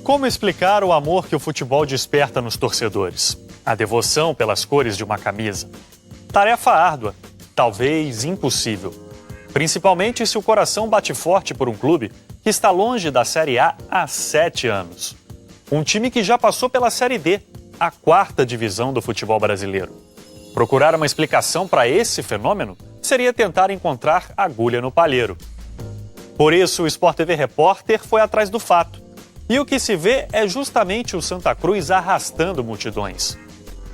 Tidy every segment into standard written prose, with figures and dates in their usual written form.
Como explicar o amor que o futebol desperta nos torcedores? A devoção pelas cores de uma camisa? Tarefa árdua, talvez impossível. Principalmente se o coração bate forte por um clube que está longe da Série A há 7 anos. Um time que já passou pela Série D, a 4ª divisão do futebol brasileiro. Procurar uma explicação para esse fenômeno seria tentar encontrar agulha no palheiro. Por isso, o Sport TV Repórter foi atrás do fato. E o que se vê é justamente o Santa Cruz arrastando multidões.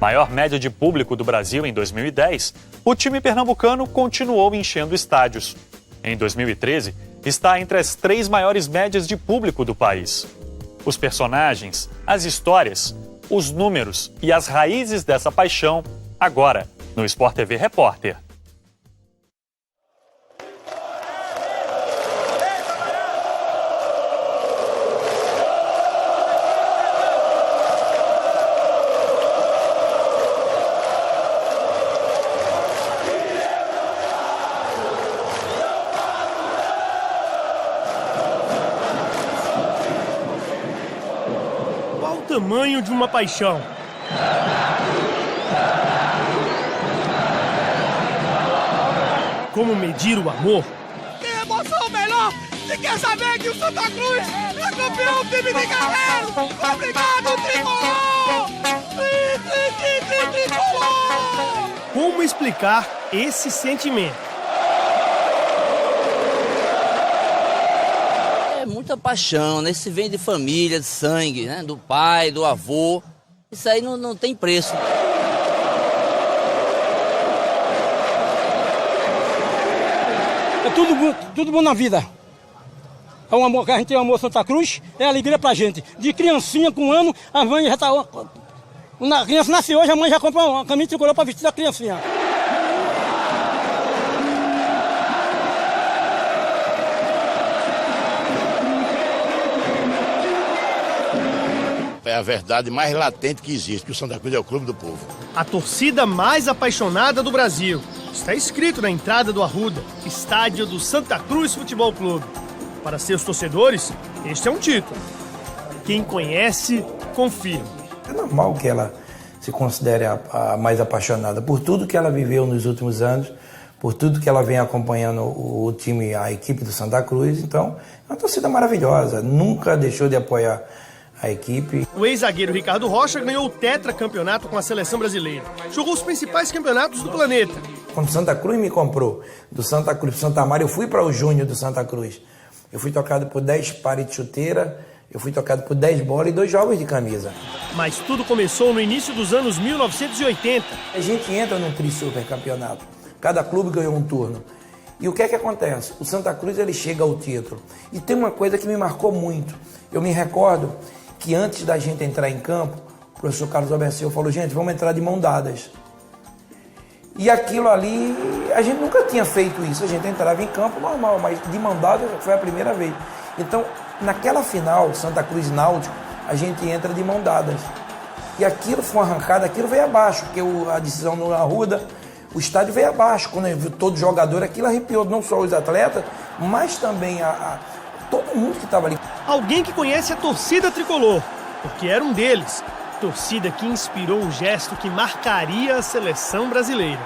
Maior média de público do Brasil em 2010, o time pernambucano continuou enchendo estádios. Em 2013, está entre as 3 maiores médias de público do país. Os personagens, as histórias, os números e as raízes dessa paixão, agora no Sport TV Repórter. Qual o tamanho de uma paixão? Como medir o amor? Que emoção melhor se quer saber que o Santa Cruz é campeão time de Guerreiro! Obrigado, Tricolor! Tricolor! Como explicar esse sentimento? É muita paixão, né? Isso vem de família, de sangue, né? Do pai, do avô. Isso aí não tem preço. É tudo bom na vida. É um amor que a gente tem, amor Santa Cruz, é alegria pra gente. De criancinha com 1 ano, a mãe já tá... A criança nasce hoje, a mãe já compra uma camisa tricolor pra vestir da criancinha. É a verdade mais latente que existe, que o Santa Cruz é o clube do povo. A torcida mais apaixonada do Brasil. Está escrito na entrada do Arruda, estádio do Santa Cruz Futebol Clube. Para seus torcedores, este é um título. Quem conhece, confirma. É normal que ela se considere a mais apaixonada por tudo que ela viveu nos últimos anos, por tudo que ela vem acompanhando o time, a equipe do Santa Cruz. Então, é uma torcida maravilhosa, nunca deixou de apoiar a equipe. O ex-zagueiro Ricardo Rocha ganhou o tetracampeonato com a seleção brasileira. Jogou os principais campeonatos do planeta. Quando o Santa Cruz me comprou, do Santa Cruz para Santa Amália, eu fui para o Júnior do Santa Cruz. Eu fui tocado por 10 pares de chuteira, eu fui tocado por 10 bolas e 2 jogos de camisa. Mas tudo começou no início dos anos 1980. A gente entra num tri-super campeonato. Cada clube ganhou um turno. E o que é que acontece? O Santa Cruz ele chega ao título. E tem uma coisa que me marcou muito. Eu me recordo que antes da gente entrar em campo, o professor Carlos Alberceu falou, gente, vamos entrar de mão dadas. E aquilo ali, a gente nunca tinha feito isso, a gente entrava em campo normal, mas de mão dadas foi a primeira vez. Então, naquela final, Santa Cruz Náutico, a gente entra de mão dadas. E aquilo foi uma arrancada, aquilo veio abaixo, porque a decisão no Arruda, o estádio veio abaixo. Quando eu vi todo jogador, aquilo arrepiou não só os atletas, mas também todo mundo que estava ali. Alguém que conhece a torcida tricolor, porque era um deles. Torcida que inspirou um gesto que marcaria a seleção brasileira.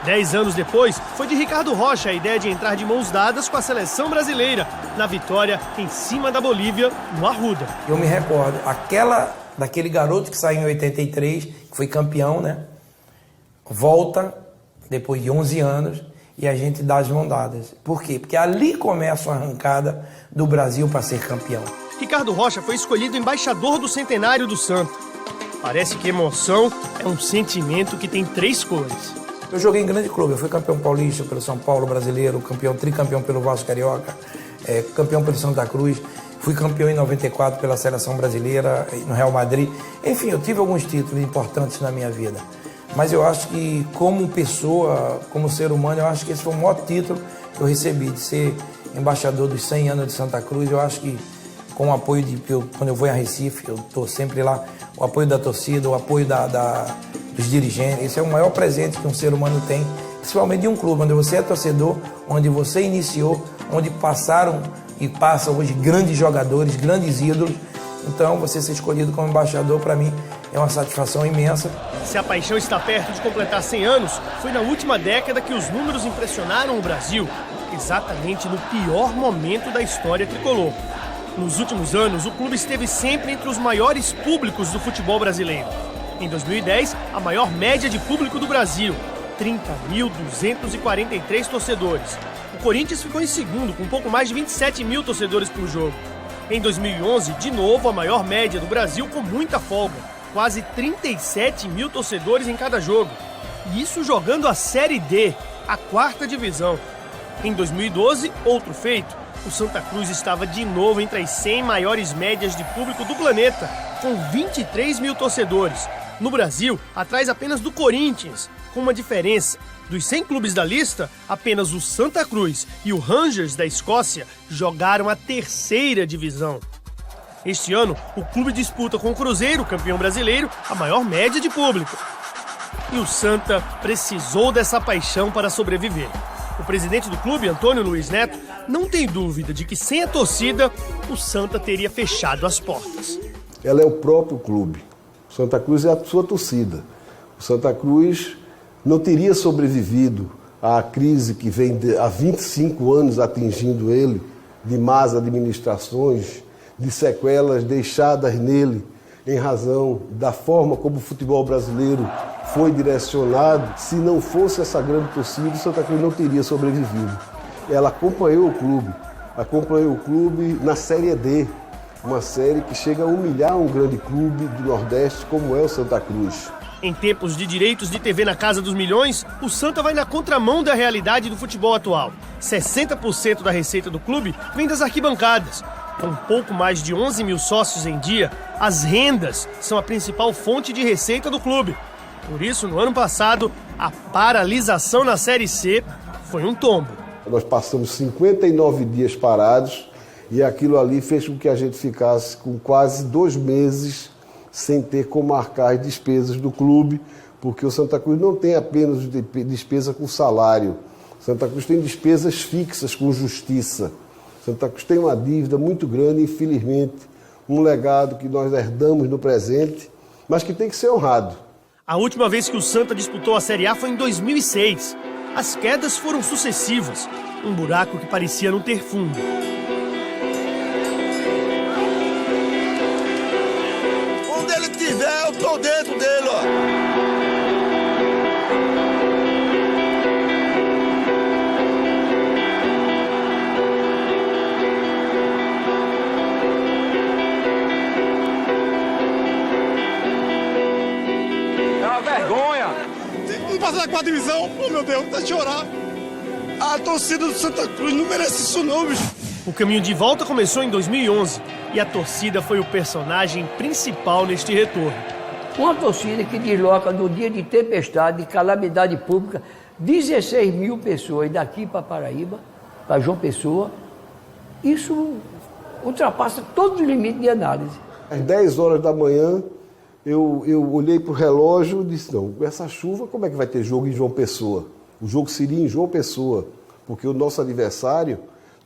10 anos depois, foi de Ricardo Rocha a ideia de entrar de mãos dadas com a seleção brasileira, na vitória em cima da Bolívia, no Arruda. Eu me recordo, daquele garoto que saiu em 83, que foi campeão, né? Volta, depois de 11 anos, e a gente dá as mãos dadas. Por quê? Porque ali começa a arrancada do Brasil para ser campeão. Ricardo Rocha foi escolhido embaixador do centenário do Santa. Parece que emoção é um sentimento que tem 3 cores. Eu joguei em grande clube, eu fui campeão paulista pelo São Paulo brasileiro, tricampeão pelo Vasco Carioca, campeão pelo Santa Cruz, fui campeão em 94 pela seleção brasileira, no Real Madrid. Enfim, eu tive alguns títulos importantes na minha vida. Mas eu acho que como pessoa, como ser humano, eu acho que esse foi o maior título que eu recebi, de ser embaixador dos 100 anos de Santa Cruz. Eu acho que com o apoio quando eu vou em Recife, eu estou sempre lá, o apoio da torcida, o apoio dos dirigentes. Esse é o maior presente que um ser humano tem, principalmente de um clube, onde você é torcedor, onde você iniciou, onde passaram e passam hoje grandes jogadores, grandes ídolos, Então, você ser escolhido como embaixador, para mim, é uma satisfação imensa. Se a paixão está perto de completar 100 anos, foi na última década que os números impressionaram o Brasil, exatamente no pior momento da história tricolor. Nos últimos anos, o clube esteve sempre entre os maiores públicos do futebol brasileiro. Em 2010, a maior média de público do Brasil, 30.243 torcedores. O Corinthians ficou em segundo, com um pouco mais de 27 mil torcedores por jogo. Em 2011, de novo, a maior média do Brasil com muita folga, quase 37 mil torcedores em cada jogo. E isso jogando a Série D, a 4ª divisão. Em 2012, outro feito, o Santa Cruz estava de novo entre as 100 maiores médias de público do planeta, com 23 mil torcedores. No Brasil, atrás apenas do Corinthians, com uma diferença. Dos 100 clubes da lista, apenas o Santa Cruz e o Rangers da Escócia jogaram a 3ª divisão. Este ano, o clube disputa com o Cruzeiro, campeão brasileiro, a maior média de público. E o Santa precisou dessa paixão para sobreviver. O presidente do clube, Antônio Luiz Neto, não tem dúvida de que sem a torcida, o Santa teria fechado as portas. Ela é o próprio clube. O Santa Cruz é a sua torcida. O Santa Cruz não teria sobrevivido à crise que vem há 25 anos atingindo ele, de más administrações, de sequelas deixadas nele em razão da forma como o futebol brasileiro foi direcionado. Se não fosse essa grande torcida, o Santa Cruz não teria sobrevivido. Ela acompanhou o clube na Série D, uma série que chega a humilhar um grande clube do Nordeste como é o Santa Cruz. Em tempos de direitos de TV na casa dos milhões, o Santa vai na contramão da realidade do futebol atual. 60% da receita do clube vem das arquibancadas. Com pouco mais de 11 mil sócios em dia, as rendas são a principal fonte de receita do clube. Por isso, no ano passado, a paralisação na Série C foi um tombo. Nós passamos 59 dias parados e aquilo ali fez com que a gente ficasse com quase 2 meses sem ter como arcar as despesas do clube, porque o Santa Cruz não tem apenas despesa com salário. O Santa Cruz tem despesas fixas com justiça. O Santa Cruz tem uma dívida muito grande, infelizmente, um legado que nós herdamos no presente, mas que tem que ser honrado. A última vez que o Santa disputou a Série A foi em 2006. As quedas foram sucessivas, um buraco que parecia não ter fundo. Onde ele estiver, eu tô dentro dele, ó. É uma vergonha. Não passar da 4ª divisão, oh meu Deus, tá de chorar. A torcida do Santa Cruz não merece isso não, bicho. O caminho de volta começou em 2011 e a torcida foi o personagem principal neste retorno. Uma torcida que desloca no dia de tempestade, de calamidade pública, 16 mil pessoas daqui para Paraíba, para João Pessoa. Isso ultrapassa todos os limites de análise. Às 10 horas da manhã, eu olhei para o relógio e disse, não, com essa chuva, como é que vai ter jogo em João Pessoa? O jogo seria em João Pessoa, porque o nosso adversário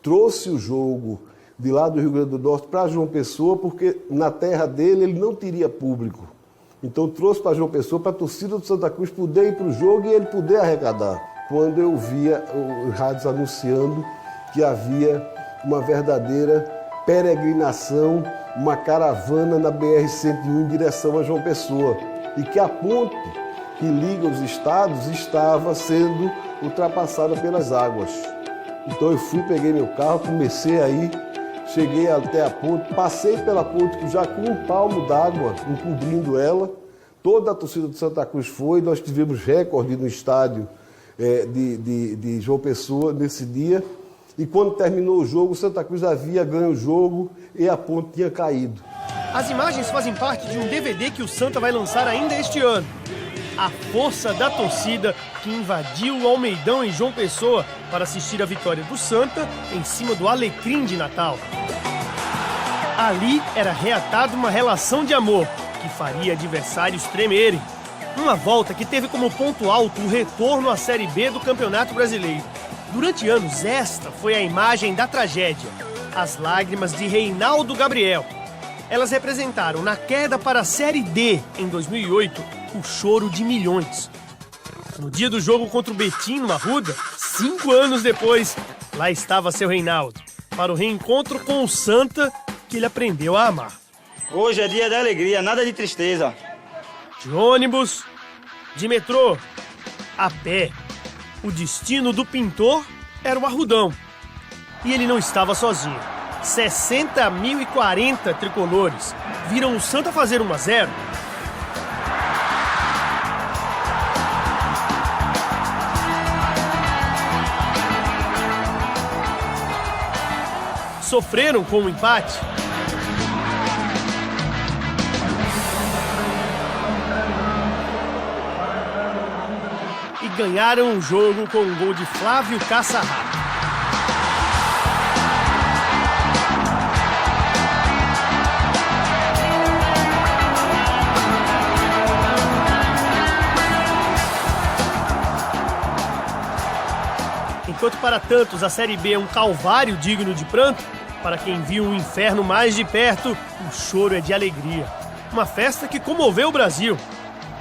trouxe o jogo de lá do Rio Grande do Norte para João Pessoa, porque na terra dele ele não teria público. Então trouxe para João Pessoa, para a torcida do Santa Cruz poder ir para o jogo e ele poder arrecadar. Quando eu via os rádios anunciando que havia uma verdadeira peregrinação, uma caravana na BR-101 em direção a João Pessoa, e que a ponte que liga os estados estava sendo ultrapassada pelas águas. Então eu fui, peguei meu carro, comecei a ir, cheguei até a ponte, passei pela ponte já com um palmo d'água encobrindo ela. Toda a torcida do Santa Cruz foi, nós tivemos recorde no estádio de João Pessoa nesse dia. E quando terminou o jogo, o Santa Cruz havia ganho o jogo e a ponte tinha caído. As imagens fazem parte de um DVD que o Santa vai lançar ainda este ano. A força da torcida que invadiu o Almeidão em João Pessoa para assistir a vitória do Santa em cima do Alecrim de Natal. Ali era reatada uma relação de amor que faria adversários tremerem. Uma volta que teve como ponto alto o retorno à Série B do Campeonato Brasileiro. Durante anos, esta foi a imagem da tragédia. As lágrimas de Reinaldo Gabriel. Elas representaram, na queda para a Série D em 2008, o choro de milhões. No dia do jogo contra o Betim, no Arruda, 5 anos depois, lá estava seu Reinaldo, para o reencontro com o Santa, que ele aprendeu a amar. Hoje é dia de alegria, nada de tristeza. De ônibus, de metrô, a pé. O destino do pintor era o Arrudão. E ele não estava sozinho. 60.040 tricolores viram o Santa fazer 1-0. Sofreram com o empate. E ganharam o jogo com um gol de Flávio Caçarrá. Enquanto para tantos a Série B é um calvário digno de pranto, para quem viu o inferno mais de perto, o choro é de alegria. Uma festa que comoveu o Brasil.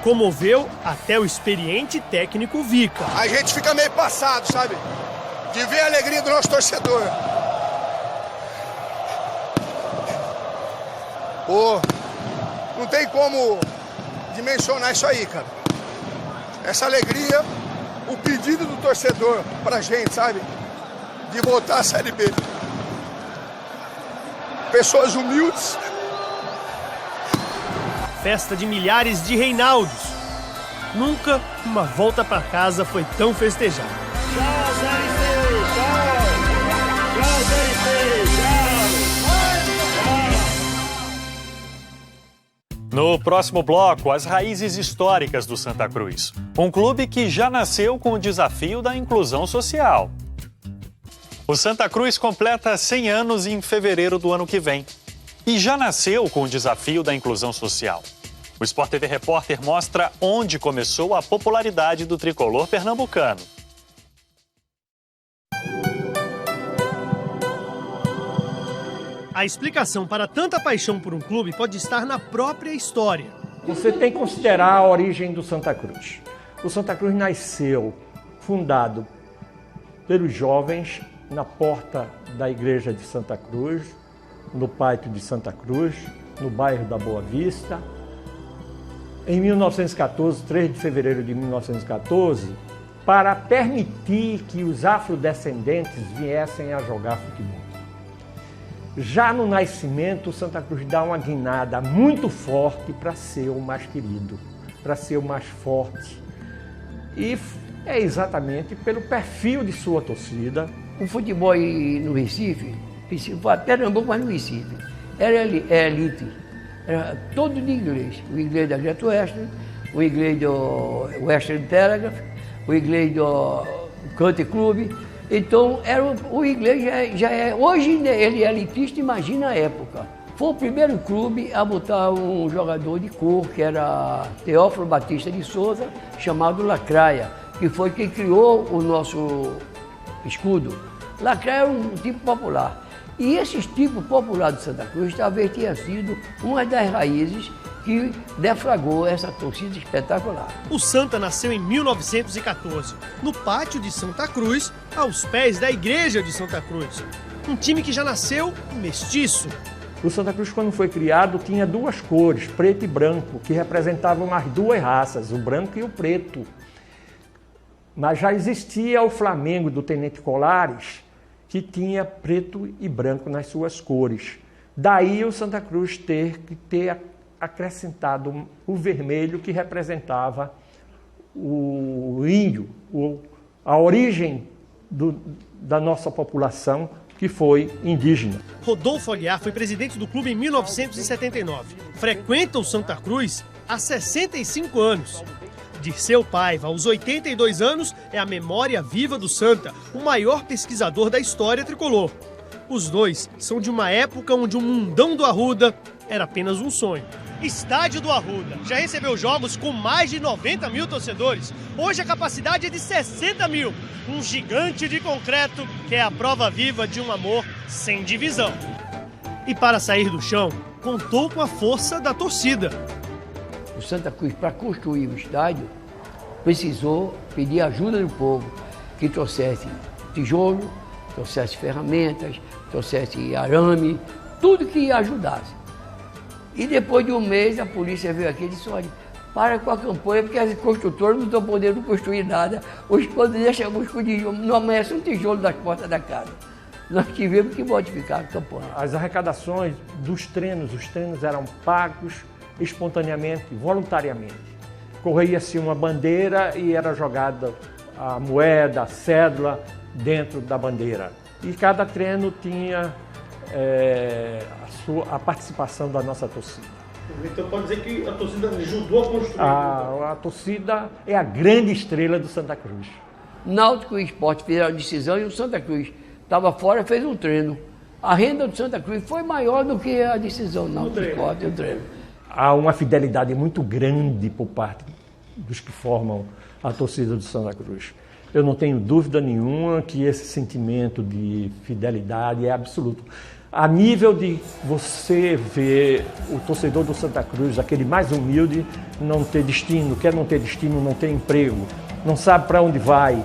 Comoveu até o experiente técnico Vica. A gente fica meio passado, sabe? De ver a alegria do nosso torcedor. Pô, não tem como dimensionar isso aí, cara. Essa alegria, o pedido do torcedor pra gente, sabe? De voltar à Série B. Pessoas humildes. Festa de milhares de Reinaldos. Nunca uma volta para casa foi tão festejada. Tchau, Série C! Tchau! Tchau, Série C! Tchau! No próximo bloco, as raízes históricas do Santa Cruz. Um clube que já nasceu com o desafio da inclusão social. O Santa Cruz completa 100 anos em fevereiro do ano que vem. E já nasceu com o desafio da inclusão social. O Sport TV Repórter mostra onde começou a popularidade do tricolor pernambucano. A explicação para tanta paixão por um clube pode estar na própria história. Você tem que considerar a origem do Santa Cruz. O Santa Cruz nasceu fundado pelos jovens na porta da igreja de Santa Cruz, no pátio de Santa Cruz, no bairro da Boa Vista. Em 1914, 3 de fevereiro de 1914, para permitir que os afrodescendentes viessem a jogar futebol. Já no nascimento, o Santa Cruz dá uma guinada muito forte para ser o mais querido, para ser o mais forte. E é exatamente pelo perfil de sua torcida. O futebol no Recife, Pernambuco, mas no Recife, era elite. Era todo de inglês. O inglês da Jet Western, o inglês do Western Telegraph, o inglês do Country Club. Então, o inglês já é... Hoje ele é elitista, imagina a época. Foi o primeiro clube a botar um jogador de cor, que era Teófilo Batista de Souza, chamado Lacraia, que foi quem criou o nosso escudo. Lacraia era um tipo popular. E esse tipo popular de Santa Cruz talvez tenha sido uma das raízes que deflagrou essa torcida espetacular. O Santa nasceu em 1914, no pátio de Santa Cruz, aos pés da igreja de Santa Cruz. Um time que já nasceu mestiço. O Santa Cruz, quando foi criado, tinha duas cores, preto e branco, que representavam as duas raças, o branco e o preto. Mas já existia o Flamengo do Tenente Colares, que tinha preto e branco nas suas cores. Daí o Santa Cruz ter acrescentado o vermelho, que representava o índio, a origem da nossa população, que foi indígena. Rodolfo Aguiar foi presidente do clube em 1979. Frequenta o Santa Cruz há 65 anos. Dirceu Paiva, aos 82 anos, é a memória viva do Santa, o maior pesquisador da história tricolor. Os dois são de uma época onde o mundão do Arruda era apenas um sonho. Estádio do Arruda já recebeu jogos com mais de 90 mil torcedores. Hoje a capacidade é de 60 mil. Um gigante de concreto que é a prova viva de um amor sem divisão. E para sair do chão, contou com a força da torcida. O Santa Cruz, para construir o estádio, precisou pedir ajuda do povo, que trouxesse tijolo, trouxesse ferramentas, trouxesse arame, tudo que ajudasse. E depois de um mês a polícia veio aqui e disse, olha, para com a campanha, porque as construtoras não estão podendo construir nada. Hoje, quando deixamos com tijolo, não amanhece um tijolo das portas da casa. Nós tivemos que modificar a campanha. As arrecadações dos treinos, os treinos eram pagos espontaneamente, voluntariamente. Corria-se uma bandeira e era jogada a moeda, a cédula dentro da bandeira. E cada treino tinha a participação da nossa torcida. Então pode dizer que a torcida ajudou a construir? A torcida é a grande estrela do Santa Cruz. Náutico e Sport fizeram a decisão e o Santa Cruz estava fora e fez um treino. A renda do Santa Cruz foi maior do que a decisão Náutico e Sport e o treino. Há uma fidelidade muito grande por parte dos que formam a torcida do Santa Cruz. Eu não tenho dúvida nenhuma que esse sentimento de fidelidade é absoluto. A nível de você ver o torcedor do Santa Cruz, aquele mais humilde, não ter destino, quer não ter destino, não ter emprego, não sabe para onde vai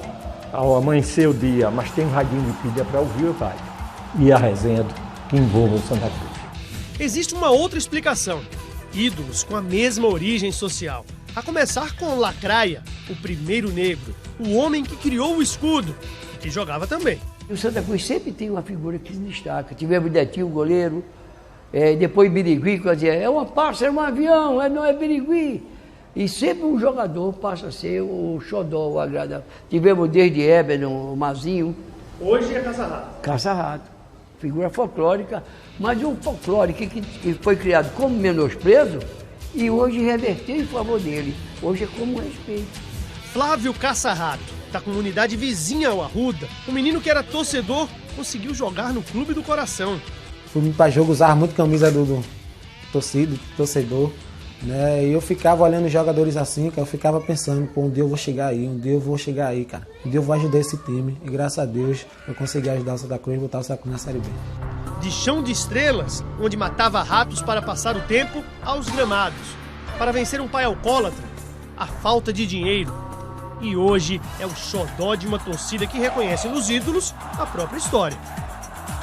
ao amanhecer o dia, mas tem um radinho de pilha para ouvir, vai. E a resenha que envolve o Santa Cruz. Existe uma outra explicação. Ídolos com a mesma origem social. A começar com Lacraia, o primeiro negro, o homem que criou o escudo, que jogava também. O Santa Cruz sempre tem uma figura que se destaca. Tivemos Detinho, o goleiro, depois Birigui, que dizia, é uma pássaro, é um avião, não é Birigui. E sempre um jogador passa a ser o xodó, o agradável. Tivemos desde Éber, o Mazinho. Hoje é Caça-Rato. Caça-Rato, figura folclórica, mas um folclore que foi criado como menosprezo e hoje reverteu em favor dele. Hoje é como respeito. Flávio Caça-Rato, da comunidade vizinha ao Arruda, o menino que era torcedor, conseguiu jogar no Clube do Coração. Fui para jogo, usava muito camisa do torcedor, né? E eu ficava olhando os jogadores assim, cara, eu ficava pensando, pô, um dia eu vou chegar aí, cara. Um dia eu vou ajudar esse time. E graças a Deus eu consegui ajudar o Santa Cruz e botar o Santa Cruz na Série B. De chão de estrelas, onde matava ratos para passar o tempo, aos gramados. Para vencer um pai alcoólatra, a falta de dinheiro. E hoje é o xodó de uma torcida que reconhece nos ídolos a própria história.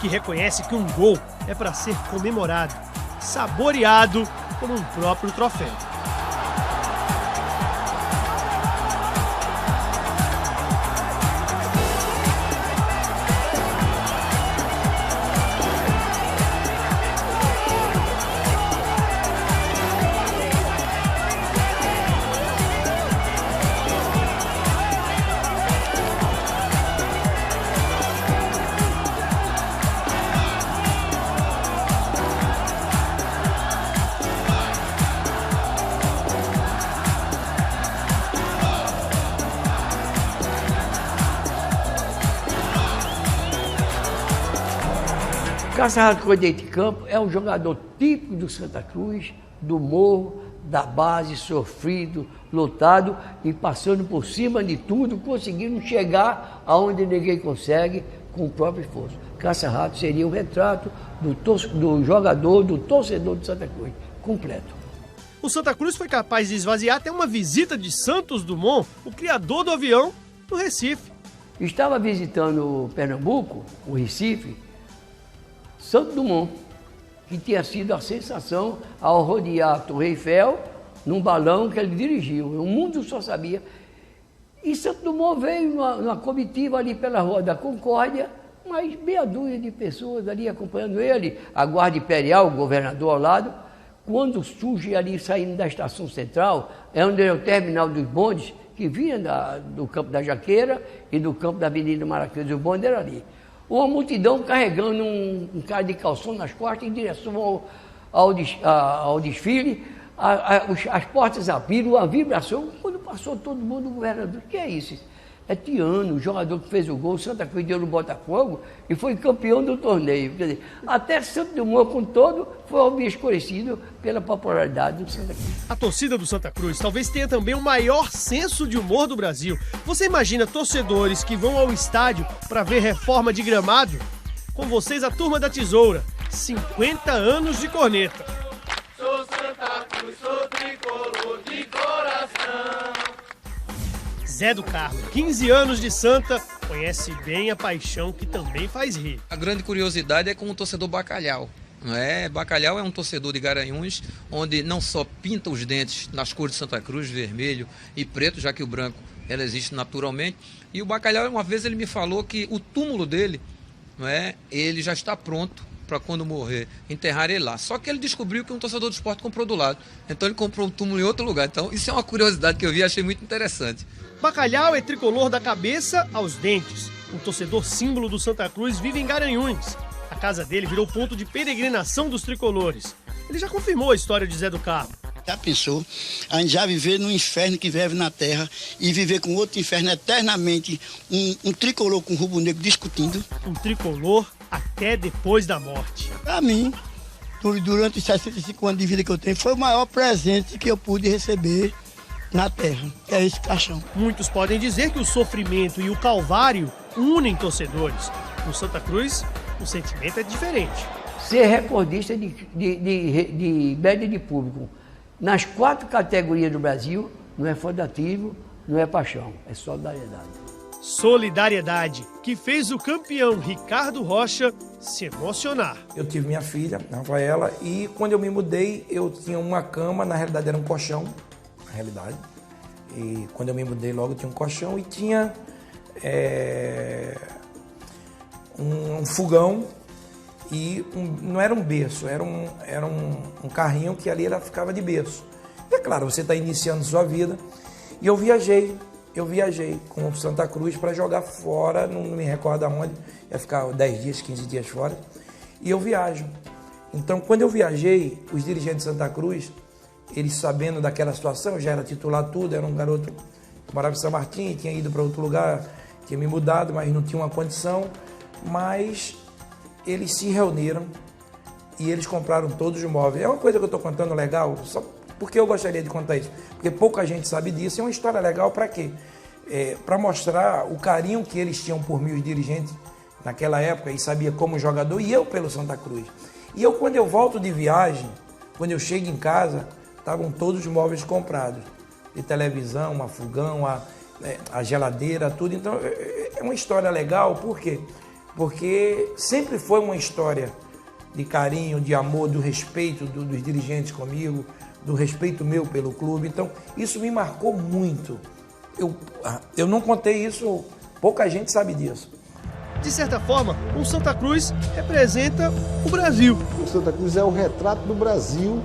Que reconhece que um gol é para ser comemorado, saboreado como um próprio troféu. Caça-Rato Cordeiro de Campo é um jogador típico do Santa Cruz, do morro, da base, sofrido, lutado e passando por cima de tudo, conseguindo chegar aonde ninguém consegue com o próprio esforço. Caça-Rato seria um retrato do jogador, do torcedor do Santa Cruz, completo. O Santa Cruz foi capaz de esvaziar até uma visita de Santos Dumont, o criador do avião, no Recife. Estava visitando Pernambuco, o Recife, Santos Dumont, que tinha sido a sensação ao rodear a Torre Eiffel num balão que ele dirigiu. O mundo só sabia. E Santos Dumont veio numa comitiva ali pela Rua da Concórdia, mas meia dúzia de pessoas ali acompanhando ele, a Guarda Imperial, o governador ao lado. Quando surge ali, saindo da Estação Central, é onde é o terminal dos bondes, que vinha do Campo da Jaqueira e do Campo da Avenida Maracujá. O bonde era ali. Uma multidão carregando um cara de calção nas costas em direção ao desfile. As portas abriram, a vibração. Quando passou todo mundo, o governador, o que é isso? É Tiano, o jogador que fez o gol, Santa Cruz deu no Botafogo e foi campeão do torneio. Quer dizer, até Santos Dumont, com todo, foi escurecido pela popularidade do Santa Cruz. A torcida do Santa Cruz talvez tenha também o maior senso de humor do Brasil. Você imagina torcedores que vão ao estádio para ver reforma de gramado? Com vocês, a Turma da Tesoura, 50 anos de corneta. sou tricolor de coração. Zé do Carmo, 15 anos de Santa, conhece bem a paixão que também faz rir. A grande curiosidade é com o torcedor Bacalhau. Bacalhau é um torcedor de Garanhuns, onde não só pinta os dentes nas cores de Santa Cruz, vermelho e preto, já que o branco ela existe naturalmente. E o Bacalhau, uma vez ele me falou que o túmulo dele, ele já está pronto para quando morrer, enterrar ele lá. Só que ele descobriu que um torcedor do esporte comprou do lado. Então ele comprou um túmulo em outro lugar. Então isso é uma curiosidade que eu vi e achei muito interessante. Bacalhau é tricolor da cabeça aos dentes. O torcedor símbolo do Santa Cruz vive em Garanhuns. A casa dele virou ponto de peregrinação dos tricolores. Ele já confirmou a história de Zé do Carmo. Já pensou? A gente já viver no inferno que vive na terra e viver com outro inferno eternamente, um tricolor com rubro-negro discutindo. Um tricolor até depois da morte. Para mim, durante os 65 anos de vida que eu tenho, foi o maior presente que eu pude receber na terra, que é esse caixão. Muitos podem dizer que o sofrimento e o calvário unem torcedores. No Santa Cruz, o sentimento é diferente. Ser recordista de média de público nas 4 categorias do Brasil não é fondativo, não é paixão, é solidariedade. Solidariedade, que fez o campeão Ricardo Rocha se emocionar. Eu tive minha filha, Rafaela, e quando eu me mudei, eu tinha uma cama, na realidade era um colchão, na realidade. E quando eu me mudei logo, eu tinha um colchão e tinha um fogão. E não era um berço, era um carrinho que ali ela ficava de berço. E é claro, você está iniciando sua vida. E eu viajei com o Santa Cruz para jogar fora, não me recordo aonde, ia ficar 10 dias, 15 dias fora. E eu viajo. Então, quando eu viajei, os dirigentes de Santa Cruz, eles sabendo daquela situação, eu já era titular tudo, era um garoto que morava em São Martim, tinha ido para outro lugar, tinha me mudado, mas não tinha uma condição, mas eles se reuniram e eles compraram todos os móveis. É uma coisa que eu estou contando legal, só porque eu gostaria de contar isso. Porque pouca gente sabe disso. É uma história legal para quê? Para mostrar o carinho que eles tinham por mim, os dirigentes, naquela época, e sabia como jogador, e eu pelo Santa Cruz. E eu, quando eu volto de viagem, quando eu chego em casa, estavam todos os móveis comprados. De televisão, a fogão, a geladeira, tudo. Então, é uma história legal, por quê? Porque sempre foi uma história de carinho, de amor, do respeito dos dirigentes comigo, do respeito meu pelo clube. Então, isso me marcou muito. Eu não contei isso, pouca gente sabe disso. De certa forma, o Santa Cruz representa o Brasil. O Santa Cruz é um retrato do Brasil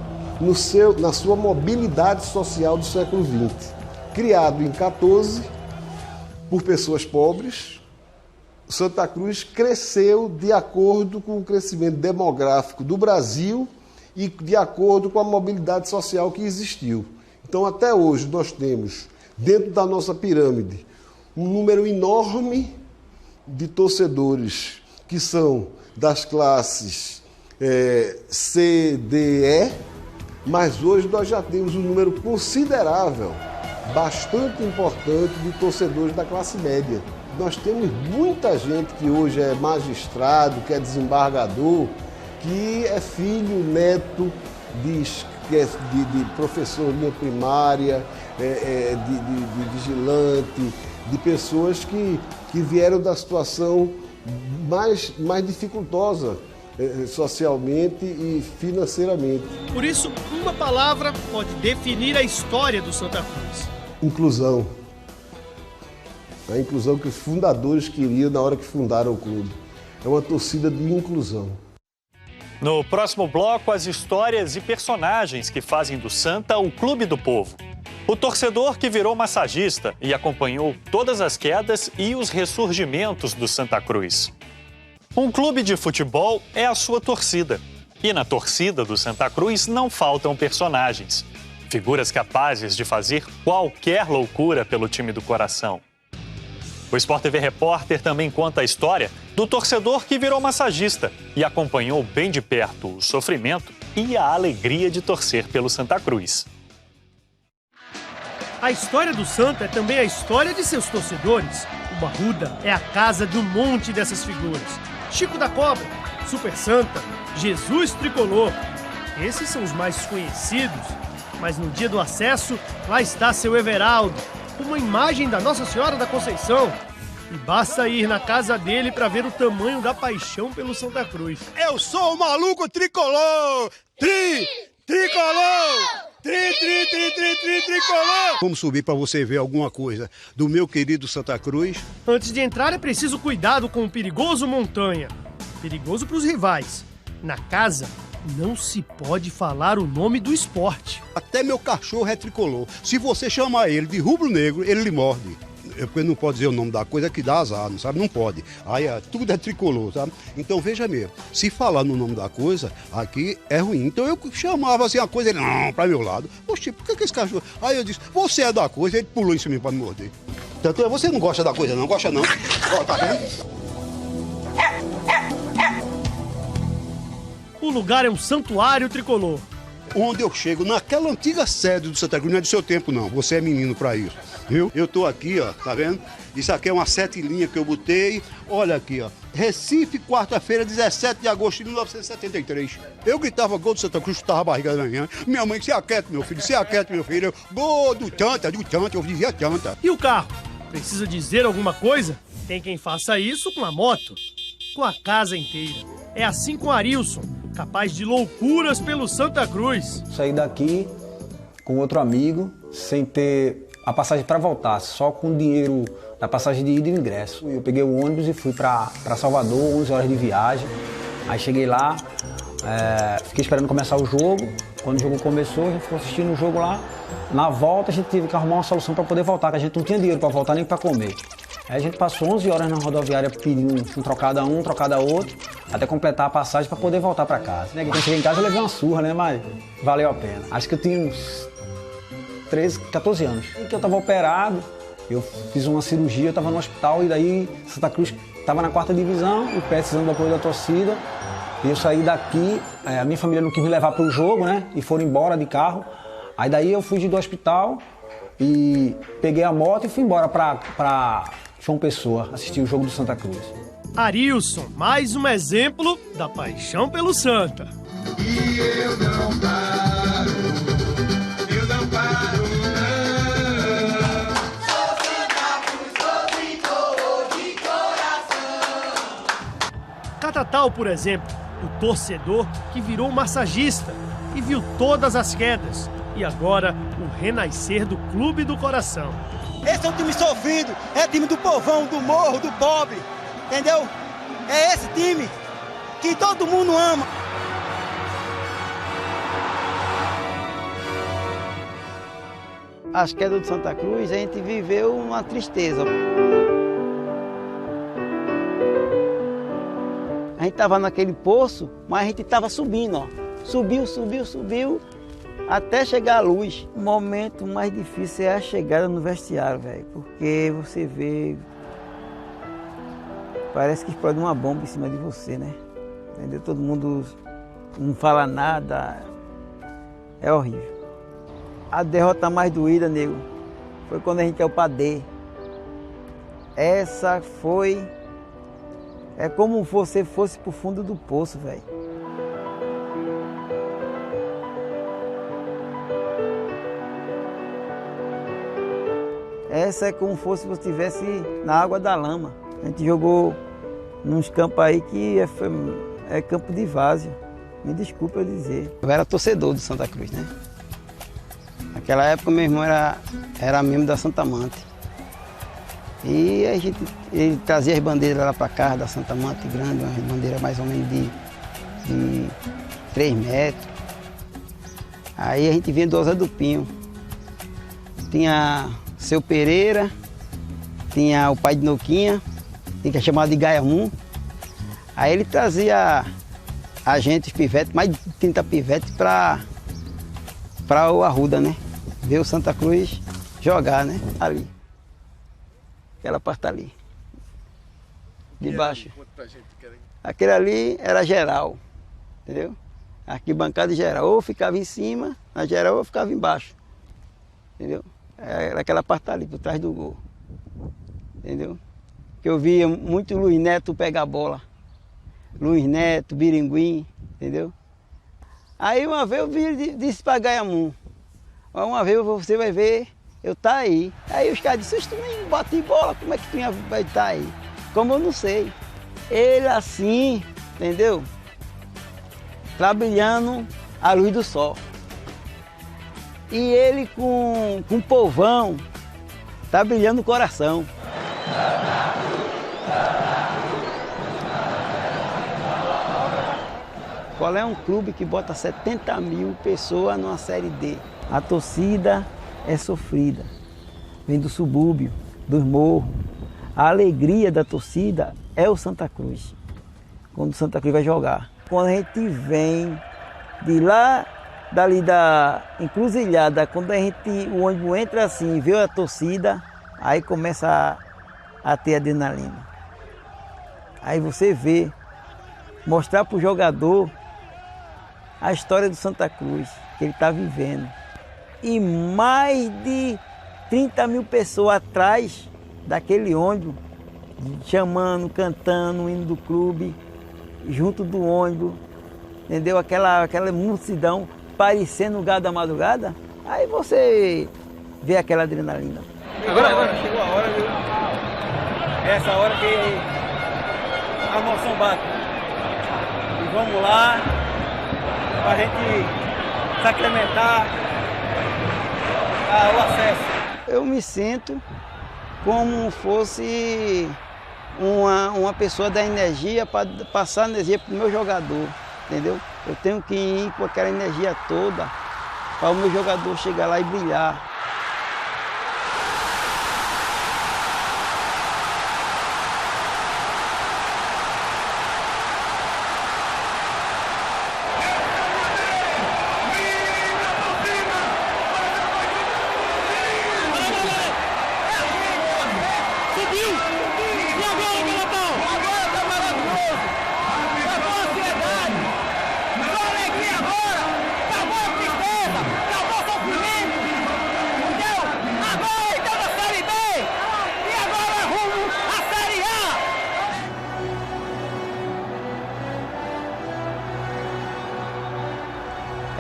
na sua mobilidade social do século XX. Criado em 14 por pessoas pobres, Santa Cruz cresceu de acordo com o crescimento demográfico do Brasil e de acordo com a mobilidade social que existiu. Então, até hoje, nós temos, dentro da nossa pirâmide, um número enorme de torcedores que são das classes C, D, E, mas hoje nós já temos um número considerável, bastante importante, de torcedores da classe média. Nós temos muita gente que hoje é magistrado, que é desembargador, que é filho, neto de professor de linha primária, de vigilante, de pessoas que vieram da situação mais dificultosa socialmente e financeiramente. Por isso, uma palavra pode definir a história do Santa Cruz: inclusão. A inclusão que os fundadores queriam na hora que fundaram o clube. É uma torcida de inclusão. No próximo bloco, as histórias e personagens que fazem do Santa o clube do povo. O torcedor que virou massagista e acompanhou todas as quedas e os ressurgimentos do Santa Cruz. Um clube de futebol é a sua torcida. E na torcida do Santa Cruz não faltam personagens. Figuras capazes de fazer qualquer loucura pelo time do coração. O Sport TV Repórter também conta a história do torcedor que virou massagista e acompanhou bem de perto o sofrimento e a alegria de torcer pelo Santa Cruz. A história do Santa é também a história de seus torcedores. O Arruda é a casa de um monte dessas figuras. Chico da Cobra, Super Santa, Jesus Tricolor. Esses são os mais conhecidos. Mas no dia do acesso, lá está seu Everaldo, uma imagem da Nossa Senhora da Conceição. E basta ir na casa dele para ver o tamanho da paixão pelo Santa Cruz. Eu sou o maluco tricolor! Tricolor! Tricolor! Vamos subir para você ver alguma coisa do meu querido Santa Cruz. Antes de entrar é preciso cuidado com o perigoso Montanha. Perigoso para os rivais. Na casa, não se pode falar o nome do esporte. Até meu cachorro é tricolor. Se você chamar ele de rubro-negro, ele lhe morde. Porque não pode dizer o nome da coisa que dá azar, não sabe? Não pode. Aí tudo é tricolor, sabe? Então veja mesmo, se falar no nome da coisa, aqui é ruim. Então eu chamava assim a coisa, ele não, para meu lado. Poxa, por que esse cachorro? Aí eu disse, você é da coisa, ele pulou em cima para me morder. Tanto é, você não gosta da coisa, não gosta não. Ó, tá vendo? O lugar é um santuário tricolor. Onde eu chego, naquela antiga sede do Santa Cruz, não é do seu tempo não, você é menino para isso, viu? Eu tô aqui, ó, tá vendo? Isso aqui é uma 7 linha que eu botei, olha aqui, ó. Recife, quarta-feira, 17 de agosto de 1973. Eu gritava gol do Santa Cruz, chutava a barriga da minha mãe, se aquieta, meu filho, se aquieta, meu filho. Gol do Tanta, eu dizia Tanta. E o carro? Precisa dizer alguma coisa? Tem quem faça isso com a moto, com a casa inteira. É assim com Arilson, capaz de loucuras pelo Santa Cruz. Saí daqui com outro amigo, sem ter a passagem para voltar, só com o dinheiro da passagem de ida e ingresso. Eu peguei o ônibus e fui para Salvador, 11 horas de viagem. Aí cheguei lá, fiquei esperando começar o jogo. Quando o jogo começou, a gente ficou assistindo o jogo lá. Na volta, a gente teve que arrumar uma solução para poder voltar, que a gente não tinha dinheiro para voltar nem para comer. Aí a gente passou 11 horas na rodoviária pedindo um trocado a um, trocado a outro, até completar a passagem para poder voltar para casa. Quando eu cheguei em casa eu levei uma surra, né, mas valeu a pena. Acho que eu tinha uns 13, 14 anos. E que eu estava operado, eu fiz uma cirurgia, eu estava no hospital e daí Santa Cruz estava na 4ª divisão e precisando do apoio da torcida. E eu saí daqui, a minha família não quis me levar para o jogo, né, e foram embora de carro. Aí daí eu fugi do hospital e peguei a moto e fui embora para João Pessoa, assistir o jogo do Santa Cruz. Arilson, mais um exemplo da paixão pelo Santa. E eu não paro, não. Sou Santa Cruz, sou tricolor de coração. Catatal, por exemplo, o torcedor que virou massagista e viu todas as quedas. E agora, o renascer do Clube do Coração. Esse é um time sofrido, é time do povão, do morro, do pobre, entendeu? É esse time que todo mundo ama. As quedas do Santa Cruz, a gente viveu uma tristeza. A gente estava naquele poço, mas a gente estava subindo, ó. Subiu, até chegar a luz. O momento mais difícil é a chegada no vestiário, velho. Porque você vê... Parece que explode uma bomba em cima de você, né? Entendeu? Todo mundo não fala nada. É horrível. A derrota mais doída, nego, foi quando a gente caiu pra D. Essa foi... É como se você fosse pro fundo do poço, velho. Essa é como se você estivesse na água da lama. A gente jogou nos campos aí que é campo de várzea. Me desculpa eu dizer. Eu era torcedor do Santa Cruz, né? Naquela época meu irmão era membro da Santa Mante. E ele trazia as bandeiras lá para casa da Santa Mante grande, uma bandeira mais ou menos de 3 metros. Aí a gente vinha do Osé do Pinho. Tinha Seu Pereira, tinha o pai de Noquinha, que é chamado de Gaiamum. Aí ele trazia a gente, os pivetes, mais de 30 pivetes para o Arruda, né? Ver o Santa Cruz jogar, né? Ali. Aquela parte ali. De baixo. Aquele ali era geral, entendeu? Arquibancada geral. Ou ficava em cima, na geral, ou ficava embaixo. Entendeu? Era aquela parte ali, por trás do gol. Entendeu? Que eu via muito Luiz Neto pegar a bola. Luiz Neto, Biringuim, entendeu? Aí uma vez eu disse para Gaiamum, Uma vez você vai ver, eu tá aí. Aí os caras disseram, tu nem bate bola, como é que tu vai estar aí? Como eu não sei. Ele assim, entendeu? Tá brilhando a luz do sol. E ele com o povão, tá brilhando o coração. Qual é um clube que bota 70 mil pessoas numa Série D? A torcida é sofrida, vem do subúrbio, dos morros. A alegria da torcida é o Santa Cruz, quando o Santa Cruz vai jogar. Quando a gente vem de lá, dali da encruzilhada, quando o ônibus entra assim, vê a torcida, aí começa a ter adrenalina. Aí você vê, mostrar para o jogador a história do Santa Cruz, que ele está vivendo. E mais de 30 mil pessoas atrás daquele ônibus, chamando, cantando, indo do clube, junto do ônibus, entendeu? Aquela multidão parecendo o gado da madrugada, aí você vê aquela adrenalina. Agora chegou a hora, viu? Essa hora que a emoção bate. E vamos lá, pra gente sacramentar o acesso. Eu me sinto como fosse uma pessoa da energia para passar energia para o meu jogador, entendeu? Eu tenho que ir com aquela energia toda para o meu jogador chegar lá e brilhar.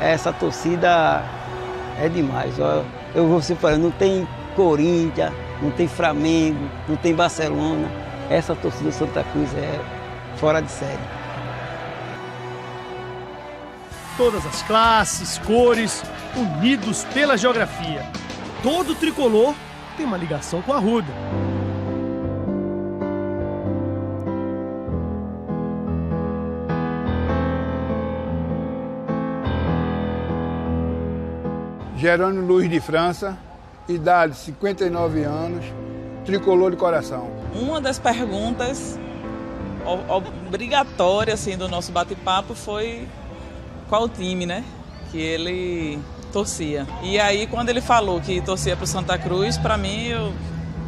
Essa torcida é demais. Eu vou se falando, não tem Corinthians, não tem Flamengo, não tem Barcelona. Essa torcida do Santa Cruz é fora de série. Todas as classes, cores, unidos pela geografia. Todo tricolor tem uma ligação com a Arruda. Jerônimo Luiz de França, idade 59 anos, tricolor de coração. Uma das perguntas obrigatórias assim, do nosso bate-papo foi qual time, né, que ele torcia. E aí, quando ele falou que torcia para o Santa Cruz, para mim, eu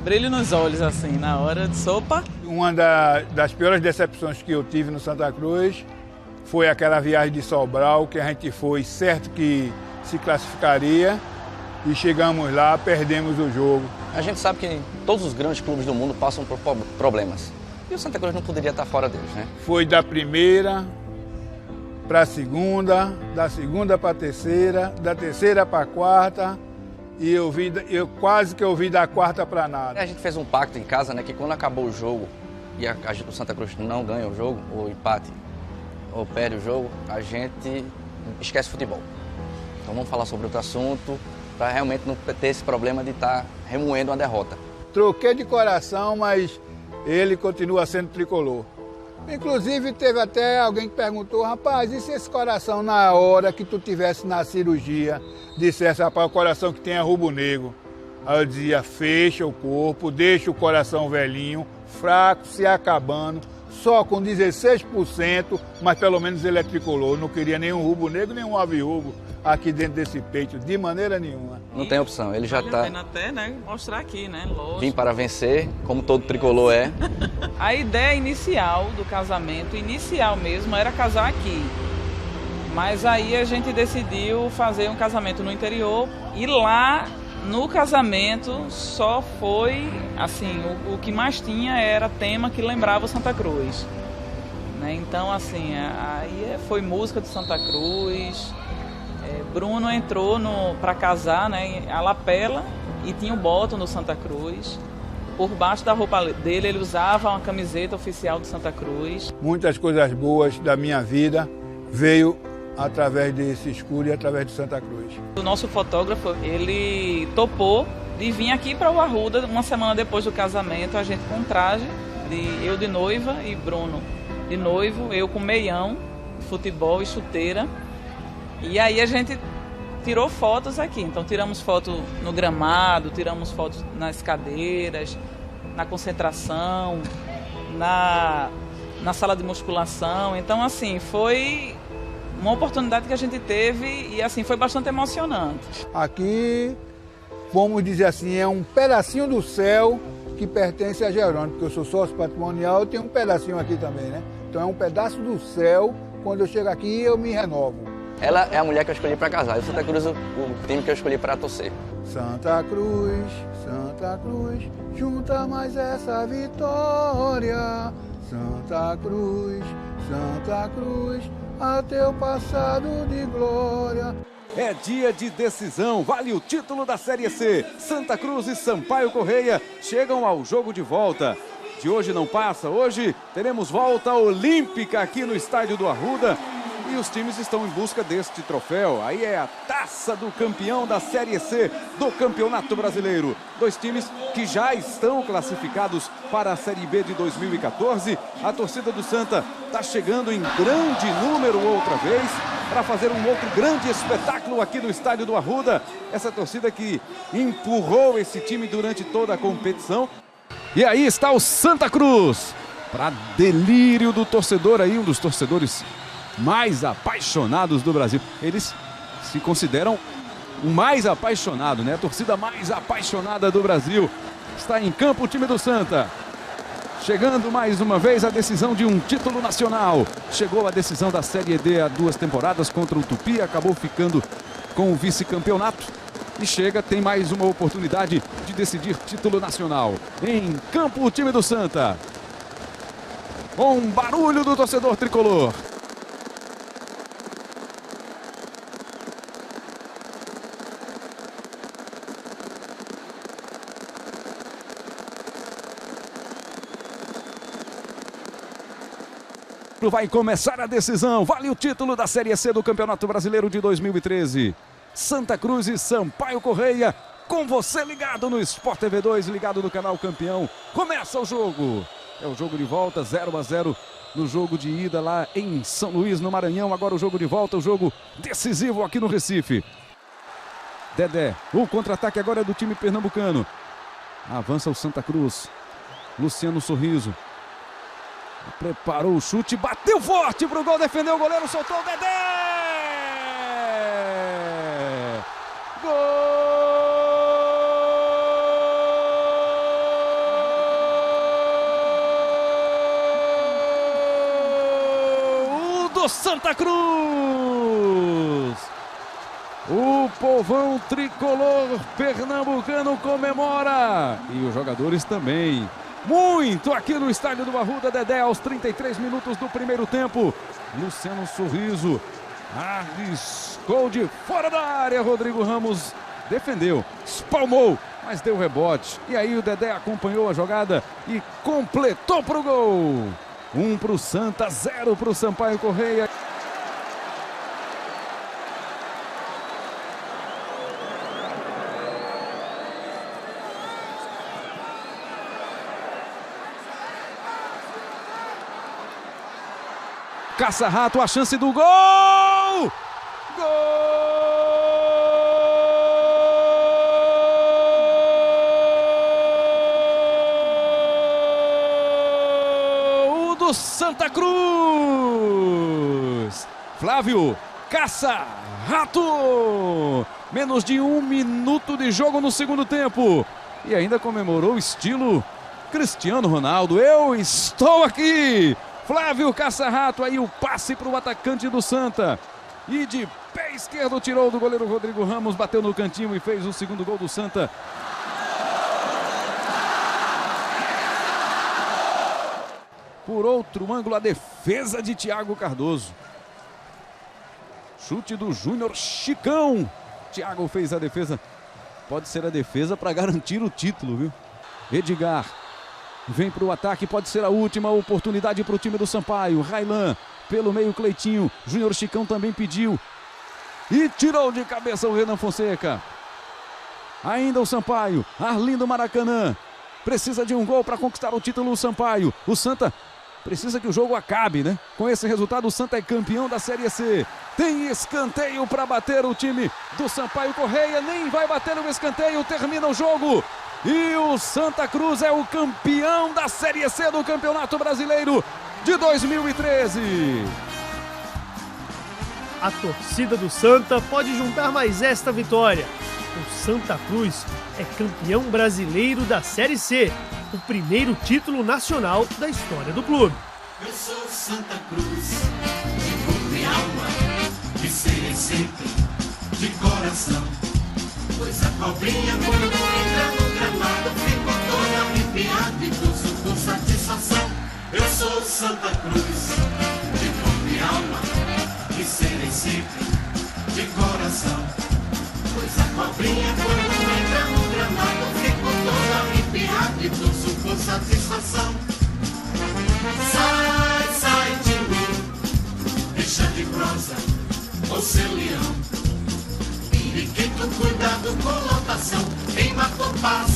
brilho nos olhos, assim, na hora de sopa. Uma das piores decepções que eu tive no Santa Cruz foi aquela viagem de Sobral, que a gente foi certo que se classificaria e chegamos lá, perdemos o jogo. A gente sabe que todos os grandes clubes do mundo passam por problemas. E o Santa Cruz não poderia estar fora deles, né? Foi da primeira para a segunda, da segunda para a terceira, da terceira para a quarta, e eu quase que ouvi da quarta para nada. A gente fez um pacto em casa, né, que quando acabou o jogo e o Santa Cruz não ganha o jogo, ou empate, ou perde o jogo, a gente esquece futebol. Então vamos falar sobre outro assunto, para realmente não ter esse problema de estar remoendo uma derrota. Troquei de coração, mas ele continua sendo tricolor. Inclusive teve até alguém que perguntou, rapaz, e se esse coração na hora que tu tivesse na cirurgia, dissesse, rapaz, o coração que tem é rubro-negro. Aí eu dizia, fecha o corpo, deixa o coração velhinho, fraco, se acabando, só com 16%, mas pelo menos ele é tricolor. Não queria nenhum rubro-negro, nenhum aviúvo aqui dentro desse peito, de maneira nenhuma. Não tem opção, ele já está... Vale a pena até, né, mostrar aqui, né, lógico. Vim para vencer, como todo tricolor é. A ideia inicial do casamento, inicial mesmo, era casar aqui. Mas aí a gente decidiu fazer um casamento no interior e lá no casamento só foi, assim, o que mais tinha era tema que lembrava o Santa Cruz. Né? Então, assim, aí foi música de Santa Cruz, Bruno entrou para casar, né, a lapela, e tinha o bottom no Santa Cruz. Por baixo da roupa dele, ele usava uma camiseta oficial do Santa Cruz. Muitas coisas boas da minha vida veio através desse escudo e através de Santa Cruz. O nosso fotógrafo, ele topou de vir aqui para o Arruda, uma semana depois do casamento, a gente com traje, eu de noiva e Bruno de noivo, eu com meião, futebol e chuteira. E aí a gente tirou fotos aqui, então tiramos foto no gramado, tiramos fotos nas cadeiras, na concentração, na sala de musculação. Então, assim, foi uma oportunidade que a gente teve e, assim, foi bastante emocionante. Aqui, vamos dizer assim, é um pedacinho do céu que pertence a Jerônimo, porque eu sou sócio patrimonial, eu tenho um pedacinho aqui também, né? Então é um pedaço do céu, quando eu chego aqui eu me renovo. Ela é a mulher que eu escolhi para casar, e o Santa Cruz o time que eu escolhi para torcer. Santa Cruz, junta mais essa vitória. Santa Cruz, a teu passado de glória. É dia de decisão, vale o título da Série C. Santa Cruz e Sampaio Correia chegam ao jogo de volta. De hoje não passa, hoje teremos volta olímpica aqui no estádio do Arruda. E os times estão em busca deste troféu. Aí é a taça do campeão da Série C do Campeonato Brasileiro. Dois times que já estão classificados para a Série B de 2014. A torcida do Santa está chegando em grande número outra vez para fazer um outro grande espetáculo aqui no estádio do Arruda. Essa torcida que empurrou esse time durante toda a competição. E aí está o Santa Cruz, para delírio do torcedor aí, um dos torcedores mais apaixonados do Brasil. Eles se consideram o mais apaixonado, né? A torcida mais apaixonada do Brasil. Está em campo o time do Santa. Chegando mais uma vez a decisão de um título nacional. Chegou a decisão da Série D há 2 temporadas contra o Tupi. Acabou ficando com o vice-campeonato. E chega, tem mais uma oportunidade de decidir título nacional. Em campo o time do Santa. Com barulho do torcedor tricolor. Vai começar a decisão, vale o título da Série C do Campeonato Brasileiro de 2013. Santa Cruz e Sampaio Correia, com você ligado no Sport TV 2, ligado no canal Campeão. Começa o jogo, é o jogo de volta, 0-0 no jogo de ida lá em São Luís, no Maranhão. Agora o jogo de volta, o jogo decisivo aqui no Recife. Dedé, o contra-ataque agora é do time pernambucano. Avança o Santa Cruz, Luciano Sorriso. Preparou o chute, bateu forte pro gol, defendeu o goleiro, soltou o Dedé! Gol do Santa Cruz! O povão tricolor pernambucano comemora e os jogadores também. Muito aqui no estádio do Arruda. Dedé aos 33 minutos do primeiro tempo. Luciano Sorriso arriscou de fora da área. Rodrigo Ramos defendeu, espalmou, mas deu rebote. E aí o Dedé acompanhou a jogada e completou para o gol. 1 para o Santa, 0 para o Sampaio Correia. Caça-rato, a chance do gol! Gol do Santa Cruz! Flávio, caça-rato! Menos de 1 minuto de jogo no segundo tempo. E ainda comemorou estilo Cristiano Ronaldo. Eu estou aqui! Flávio Caça-rato, aí o passe para o atacante do Santa. E de pé esquerdo tirou do goleiro Rodrigo Ramos, bateu no cantinho e fez o segundo gol do Santa. Por outro ângulo, a defesa de Thiago Cardoso. Chute do Júnior Chicão. Thiago fez a defesa. Pode ser a defesa para garantir o título, viu? Edgar vem para o ataque, pode ser a última oportunidade para o time do Sampaio. Railan pelo meio, Cleitinho. Júnior Chicão também pediu. E tirou de cabeça o Renan Fonseca. Ainda o Sampaio. Arlindo Maracanã. Precisa de um gol para conquistar o título o Sampaio. O Santa precisa que o jogo acabe, né? Com esse resultado, o Santa é campeão da Série C. Tem escanteio para bater o time do Sampaio Correia. Nem vai bater o escanteio, termina o jogo. E o Santa Cruz é o campeão da Série C do Campeonato Brasileiro de 2013. A torcida do Santa pode juntar mais esta vitória. O Santa Cruz é campeão brasileiro da Série C, o primeiro título nacional da história do clube. Eu sou Santa Cruz, de corpo e alma, de ser sempre, de coração. Pois a cobrinha quando entra no gramado ficou toda arrepiada e tudo com satisfação. Eu sou Santa Cruz, de corpo e alma, de ser sempre, de coração. Pois a cobrinha quando entra no gramado ficou toda arrepiada e tudo com satisfação. Sai, sai de mim, deixa de prosa, ô seu leão. Periquito, cuidado com lotação, quem matou passa.